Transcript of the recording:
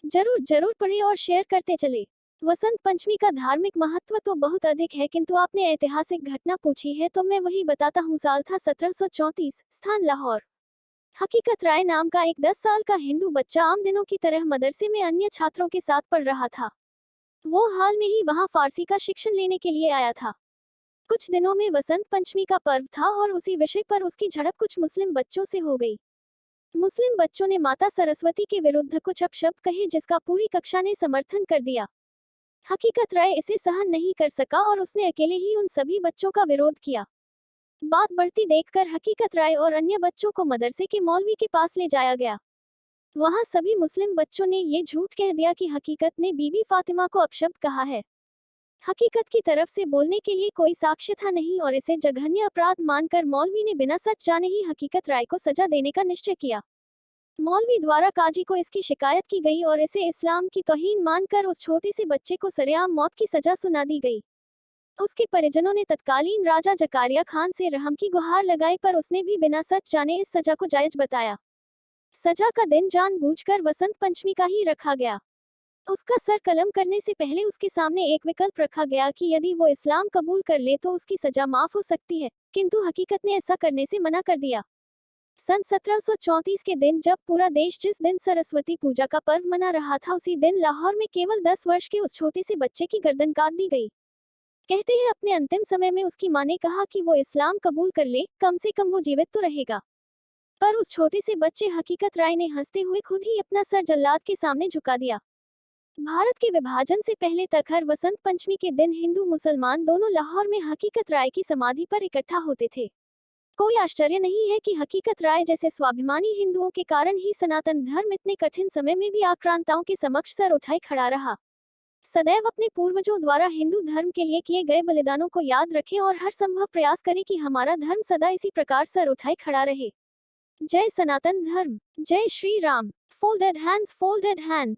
जरूर जरूर पढ़े और शेयर करते चले। वसंत पंचमी का धार्मिक महत्व तो बहुत अधिक है, किंतु आपने ऐतिहासिक घटना पूछी है तो मैं वही बताता हूँ। साल था 1734, स्थान लाहौर। हकीकत राय नाम का एक 10 साल का हिंदू बच्चा आम दिनों की तरह मदरसे में अन्य छात्रों के साथ पढ़ रहा था। वो हाल में ही वहां फारसी का शिक्षण लेने के लिए आया था। कुछ दिनों में वसंत पंचमी का पर्व था और उसी विषय पर उसकी झड़प कुछ मुस्लिम बच्चों से हो गई। मुस्लिम बच्चों ने माता सरस्वती के विरुद्ध कुछ अपशब्द कहे, जिसका पूरी कक्षा ने समर्थन कर दिया। हकीकत राय इसे सहन नहीं कर सका और उसने अकेले ही उन सभी बच्चों का विरोध किया। बात बढ़ती देखकर हकीकत राय और अन्य बच्चों को मदरसे के मौलवी के पास ले जाया गया। वहां सभी मुस्लिम बच्चों ने ये झूठ कह दिया कि हकीकत ने बीबी फातिमा को अपशब्द कहा है। हकीकत की तरफ से बोलने के लिए कोई साक्ष्य था नहीं और इसे जघन्य अपराध मानकर मौलवी ने बिना सच जाने ही हकीकत राय को सजा देने का निश्चय किया। मौलवी द्वारा काजी को इसकी शिकायत की गई और इसे इस्लाम की तौहीन मानकर उस छोटे से बच्चे को सरेआम मौत की सजा सुना दी गई। उसके परिजनों ने तत्कालीन राजा जकारिया खान से रहम की गुहार लगाई, पर उसने भी बिना सच जाने इस सजा को जायज बताया। सजा का दिन जानबूझकर वसंत पंचमी का ही रखा गया। उसका सर कलम करने से पहले उसके सामने एक विकल्प रखा गया कि यदि वो इस्लाम कबूल कर ले तो उसकी सजा माफ हो सकती है, किंतु हकीकत ने ऐसा करने से मना कर दिया। सन 1734 के दिन जब पूरा देश जिस दिन सरस्वती पूजा का पर्व मना रहा था, उसी दिन लाहौर में केवल 10 वर्ष के उस छोटे से बच्चे की गर्दन काट दी गई। कहते हैं अपने अंतिम समय में उसकी मां ने कहा कि वो इस्लाम कबूल कर ले, कम से कम वो जीवित तो रहेगा। पर उस छोटे से बच्चे हकीकत राय ने हंसते हुए खुद ही अपना सर जल्लाद के सामने झुका दिया। भारत के विभाजन से पहले तक हर वसंत पंचमी के दिन हिंदू मुसलमान दोनों लाहौर में हकीकत राय की समाधि पर इकट्ठा होते थे। कोई आश्चर्य नहीं है कि हकीकत राय जैसे स्वाभिमानी हिंदुओं के कारण ही सनातन धर्म इतने कठिन समय में भी आक्रांताओं के समक्ष सर उठाए खड़ा रहा। सदैव अपने पूर्वजों द्वारा हिंदू धर्म के लिए किए गए बलिदानों को याद रखें और हर संभव प्रयास करें कि हमारा धर्म सदा इसी प्रकार सर उठाए खड़ा रहे। जय सनातन धर्म, जय Shri Ram. Folded hands, folded hands.